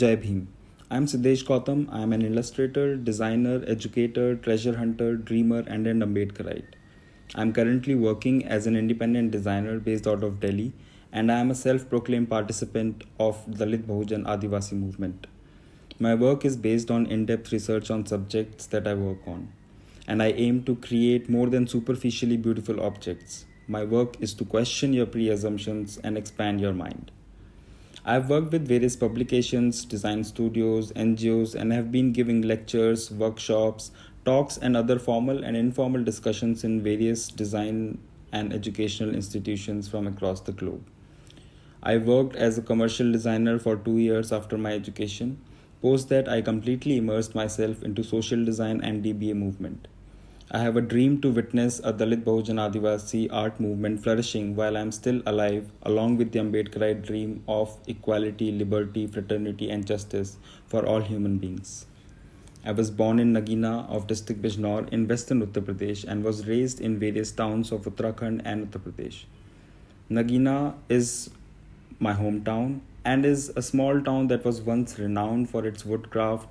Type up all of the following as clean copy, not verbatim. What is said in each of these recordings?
Jai Bhim. I'm Siddhesh Gautam. I'm an illustrator, designer, educator, treasure hunter, dreamer, and an Ambedkarite. I'm currently working as an independent designer based out of Delhi, and I am a self proclaimed participant of Dalit Bahujan Adivasi movement. My work is based on in depth research on subjects that I work on, and I aim to create more than superficially beautiful objects. My work is to question your pre assumptions and expand your mind. I've worked with various publications, design studios, NGOs, and have been giving lectures, workshops, talks, and other formal and informal discussions in various design and educational institutions from across the globe. I worked as a commercial designer for 2 years after my education. Post that, I completely immersed myself into social design and DBA movement. I have a dream to witness a Dalit Bahujan Adivasi art movement flourishing while I am still alive, along with the Ambedkarite dream of equality, liberty, fraternity, and justice for all human beings. I was born in Nagina of district Bijnor in western Uttar Pradesh and was raised in various towns of Uttarakhand and Uttar Pradesh. Nagina is my hometown and is a small town that was once renowned for its woodcraft,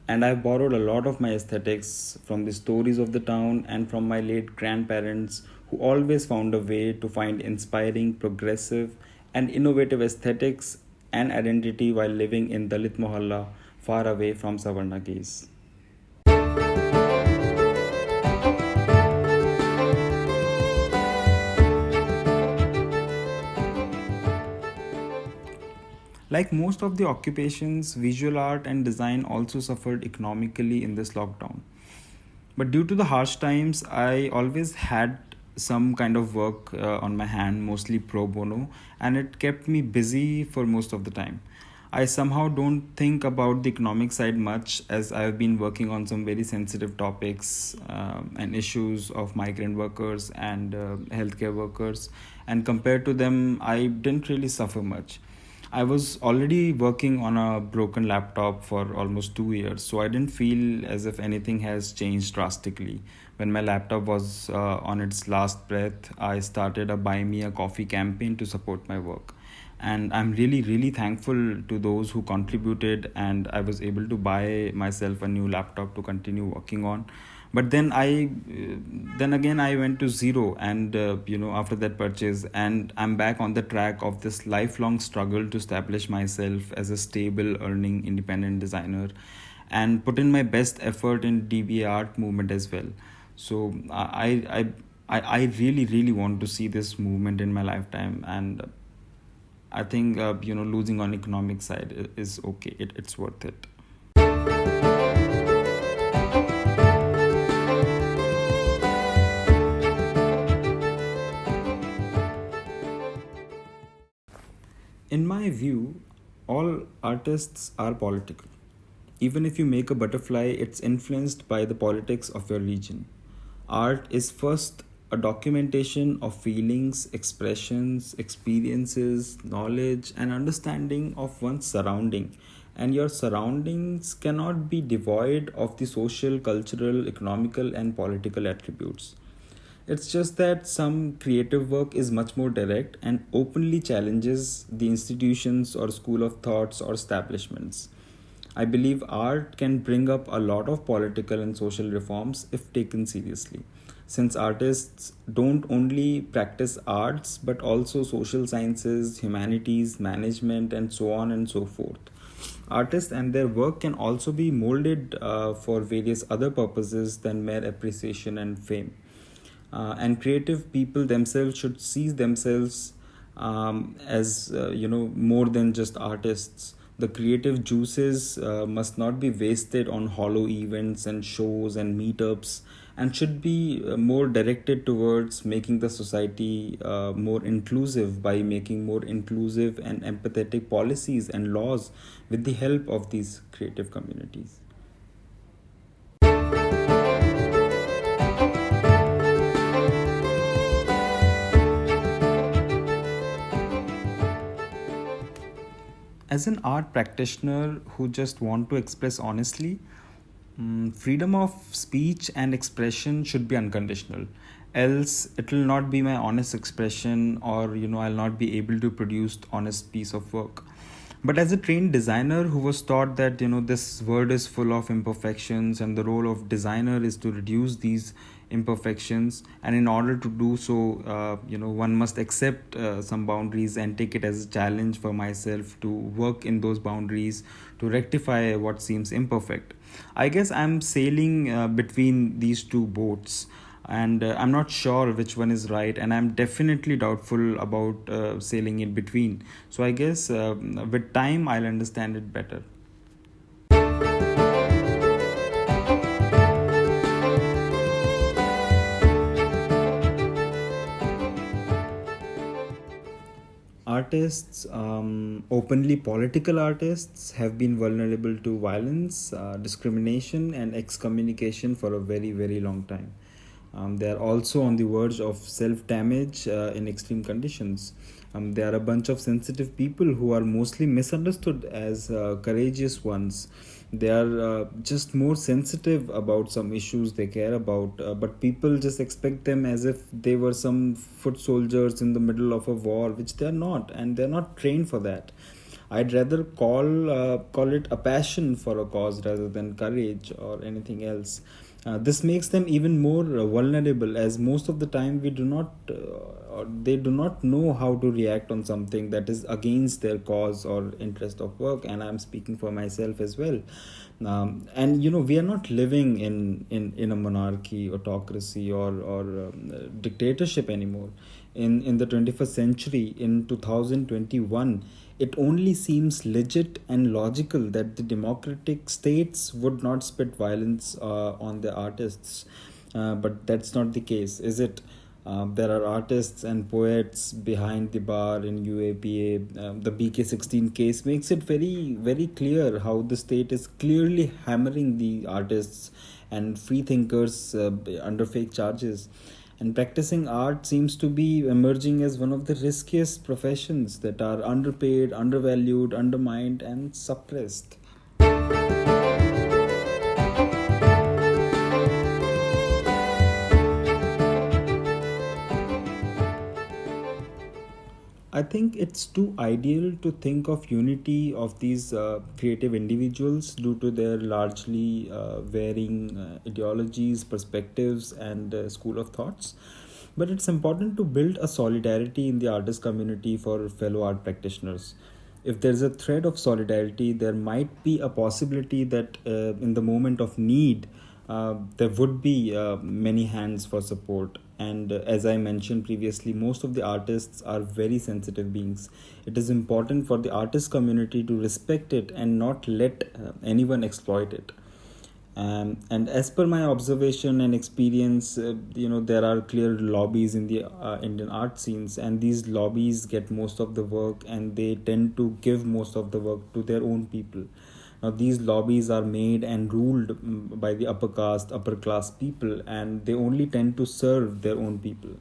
and I've borrowed a lot of my aesthetics from the stories of the town and from my late grandparents who always found a way to find inspiring, progressive, and innovative aesthetics and identity while living in Dalit Mohalla far away from Savarna gaze. Like most of the occupations, visual art and design also suffered economically in this lockdown. But due to the harsh times, I always had some kind of work on my hand, mostly pro bono, and it kept me busy for most of the time. I somehow don't think about the economic side much as I've been working on some very sensitive topics and issues of migrant workers and healthcare workers. And compared to them, I didn't really suffer much. I was already working on a broken laptop for almost 2 years, so I didn't feel as if anything has changed drastically. When my laptop was on its last breath, I started a Buy Me a Coffee campaign to support my work. And I'm really, really thankful to those who contributed, and I was able to buy myself a new laptop to continue working on. But then again I went to zero, and after that purchase, and I'm back on the track of this lifelong struggle to establish myself as a stable earning independent designer and put in my best effort in DBA art movement as well. So I really, really want to see this movement in my lifetime, and I think losing on economic side is okay. It's worth it. In my view, all artists are political. Even if you make a butterfly, it's influenced by the politics of your region. Art is first a documentation of feelings, expressions, experiences, knowledge, and understanding of one's surrounding. And your surroundings cannot be devoid of the social, cultural, economical, and political attributes. It's just that some creative work is much more direct and openly challenges the institutions or school of thoughts or establishments. I believe art can bring up a lot of political and social reforms if taken seriously, since artists don't only practice arts but also social sciences, humanities, management, and so on and so forth. Artists and their work can also be molded for various other purposes than mere appreciation and fame. And creative people themselves should see themselves as more than just artists. The creative juices must not be wasted on hollow events and shows and meetups, and should be more directed towards making the society more inclusive by making more inclusive and empathetic policies and laws with the help of these creative communities. As an art practitioner who just want to express honestly, freedom of speech and expression should be unconditional. Else, it will not be my honest expression, or I'll not be able to produce honest piece of work. But as a trained designer who was taught that this world is full of imperfections and the role of designer is to reduce these imperfections, and in order to do so, one must accept some boundaries and take it as a challenge for myself to work in those boundaries to rectify what seems imperfect. I guess I'm sailing between these two boats, and I'm not sure which one is right, and I'm definitely doubtful about sailing in between. So I guess with time I'll understand it better. Artists, openly political artists, have been vulnerable to violence, discrimination, and excommunication for a very, very long time. They are also on the verge of self damage in extreme conditions. They are a bunch of sensitive people who are mostly misunderstood as courageous ones. They are just more sensitive about some issues they care about, but people just expect them as if they were some foot soldiers in the middle of a war, which they're not, and they're not trained for that. I'd rather call it a passion for a cause rather than courage or anything else. This makes them even more vulnerable, as most of the time we do not, or they do not know how to react on something that is against their cause or interest of work. And I'm speaking for myself as well. And we are not living in a monarchy, autocracy, or dictatorship anymore. In the 21st century, in 2021, it only seems legit and logical that the democratic states would not spit violence on their artists. But that's not the case, is it? There are artists and poets behind the bar in UAPA. The BK16 case makes it very, very clear how the state is clearly hammering the artists and free thinkers under fake charges. And practicing art seems to be emerging as one of the riskiest professions that are underpaid, undervalued, undermined, and suppressed. I think it's too ideal to think of unity of these creative individuals due to their largely varying ideologies, perspectives, and school of thoughts. But it's important to build a solidarity in the artist community for fellow art practitioners. If there's a thread of solidarity, there might be a possibility that in the moment of need, there would be many hands for support. And as I mentioned previously, most of the artists are very sensitive beings. It is important for the artist community to respect it and not let anyone exploit it. And as per my observation and experience, there are clear lobbies in the Indian art scenes, and these lobbies get most of the work, and they tend to give most of the work to their own people. Now, these lobbies are made and ruled by the upper caste, upper class people, and they only tend to serve their own people.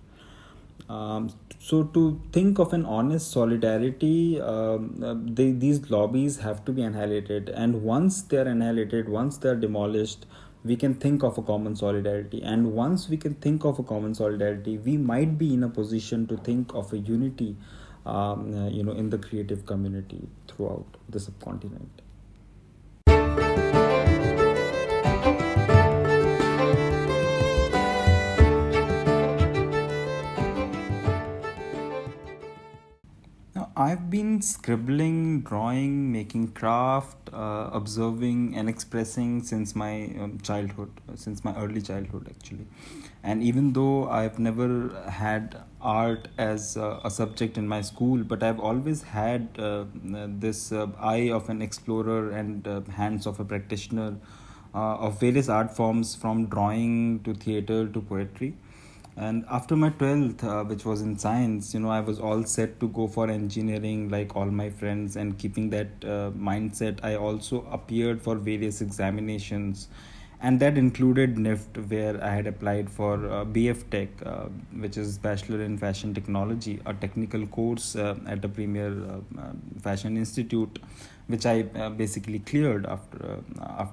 So to think of an honest solidarity, these lobbies have to be annihilated, and once they are annihilated, once they are demolished, we can think of a common solidarity. And once we can think of a common solidarity, we might be in a position to think of a unity, in the creative community throughout the subcontinent. Now, I've been scribbling, drawing, making craft, observing, and expressing since my childhood, since my early childhood, actually. And even though I've never had art as a subject in my school, but I've always had this eye of an explorer and hands of a practitioner of various art forms, from drawing to theater to poetry. And after my 12th, which was in science, I was all set to go for engineering like all my friends. And keeping that mindset, I also appeared for various examinations. And that included NIFT, where I had applied for BF Tech, which is Bachelor in Fashion Technology, a technical course at a premier fashion institute, which I basically cleared after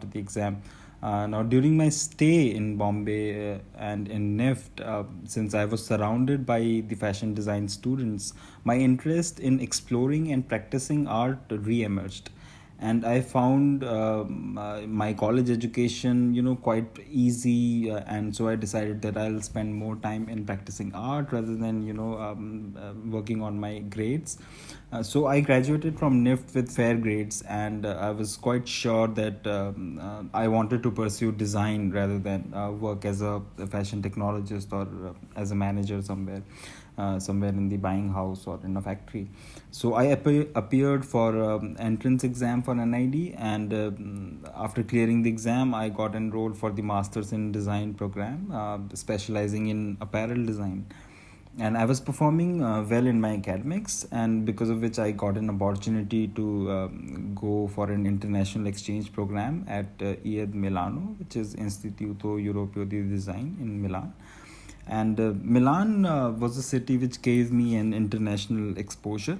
the exam. Now, during my stay in Bombay and in NIFT, since I was surrounded by the fashion design students, my interest in exploring and practicing art re-emerged. And I found my college education, quite easy, and so I decided that I'll spend more time in practicing art rather than, working on my grades. So I graduated from NIFT with fair grades, and I was quite sure that I wanted to pursue design rather than work as a fashion technologist or as a manager somewhere in the buying house or in a factory. So I appeared for entrance exam for NID, and after clearing the exam, I got enrolled for the Masters in Design program, specializing in apparel design. And I was performing well in my academics, and because of which I got an opportunity to go for an international exchange program at IED Milano, which is Istituto Europeo di Design in Milan. And Milan was a city which gave me an international exposure.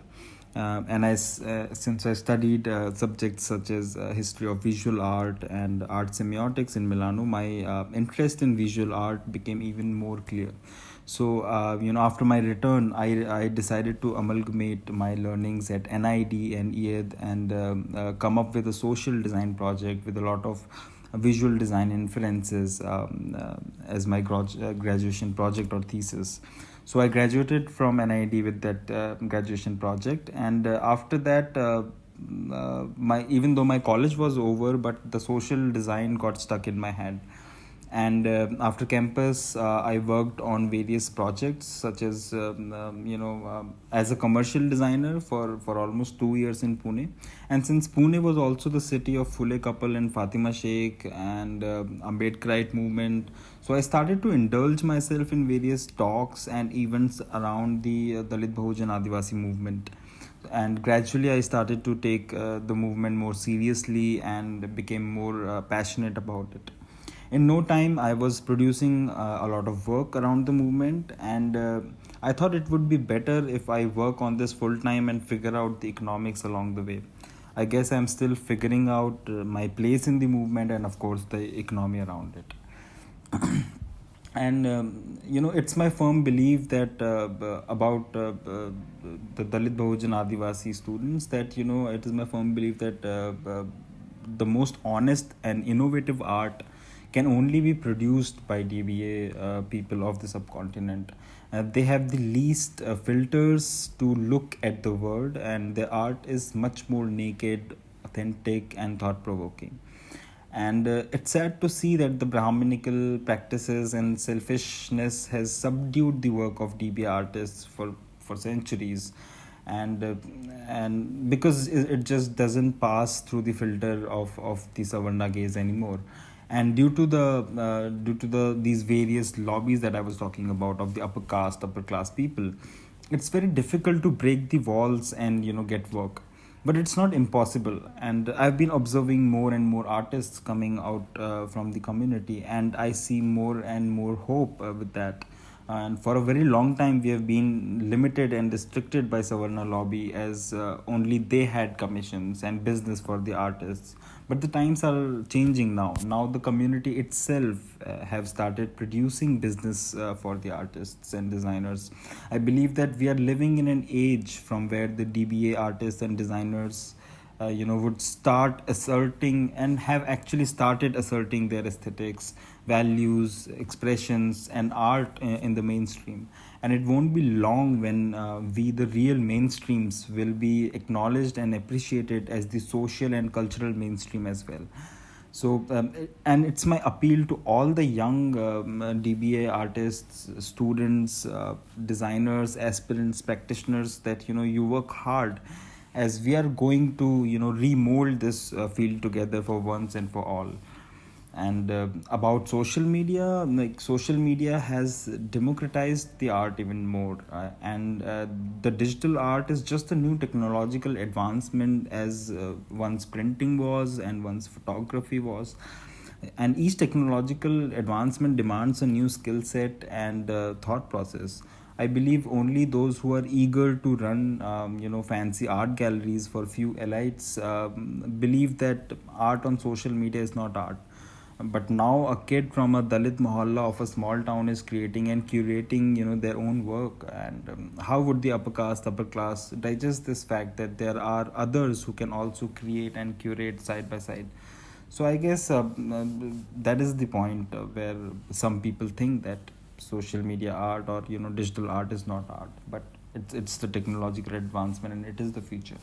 Since I studied subjects such as history of visual art and art semiotics in Milano, my interest in visual art became even more clear. So, after my return, I decided to amalgamate my learnings at NID and EAD and come up with a social design project with a lot of visual design inferences as my graduation project or thesis. So I graduated from NID with that graduation project, and after that, my even though my college was over, but the social design got stuck in my head. And after campus, I worked on various projects, such as as a commercial designer for almost 2 years in Pune. And since Pune was also the city of Phule couple and Fatima Sheikh and Ambedkarite movement, so I started to indulge myself in various talks and events around the Dalit Bahujan Adivasi movement. And gradually I started to take the movement more seriously and became more passionate about it. In no time, I was producing a lot of work around the movement, and I thought it would be better if I work on this full time and figure out the economics along the way. I guess I'm still figuring out my place in the movement and, of course, the economy around it. And it's my firm belief that about the Dalit Bahujan Adivasi students, that it is my firm belief that the most honest and innovative art can only be produced by DBA people of the subcontinent. They have the least filters to look at the world, and their art is much more naked, authentic, and thought provoking. And it's sad to see that the Brahminical practices and selfishness has subdued the work of DBA artists for centuries. And because it just doesn't pass through the filter of the Savarna gaze anymore. And due to the these various lobbies that I was talking about of the upper class people, it's very difficult to break the walls and get work. But it's not impossible, and I've been observing more and more artists coming out from the community, and I see more and more hope with that. And for a very long time, we have been limited and restricted by Savarna lobby, as only they had commissions and business for the artists. But the times are changing now. Now the community itself have started producing business for the artists and designers. I believe that we are living in an age from where the DBA artists and designers would start asserting and have actually started asserting their aesthetics, values, expressions, and art in the mainstream. And it won't be long when we, the real mainstreams, will be acknowledged and appreciated as the social and cultural mainstream as well. So, and it's my appeal to all the young DBA artists, students, designers, aspirants, practitioners, that you work hard, as we are going to remold this field together for once and for all. And about social media, like, social media has democratized the art even more, and the digital art is just a new technological advancement, as once printing was and once photography was. And each technological advancement demands a new skill set and thought process. I believe only those who are eager to run fancy art galleries for few elites believe that art on social media is not art. But now a kid from a Dalit mohalla of a small town is creating and curating, their own work. And how would the upper caste, upper class digest this fact that there are others who can also create and curate side by side? So I guess that is the point where some people think that social media art or digital art is not art, but it's the technological advancement and it is the future.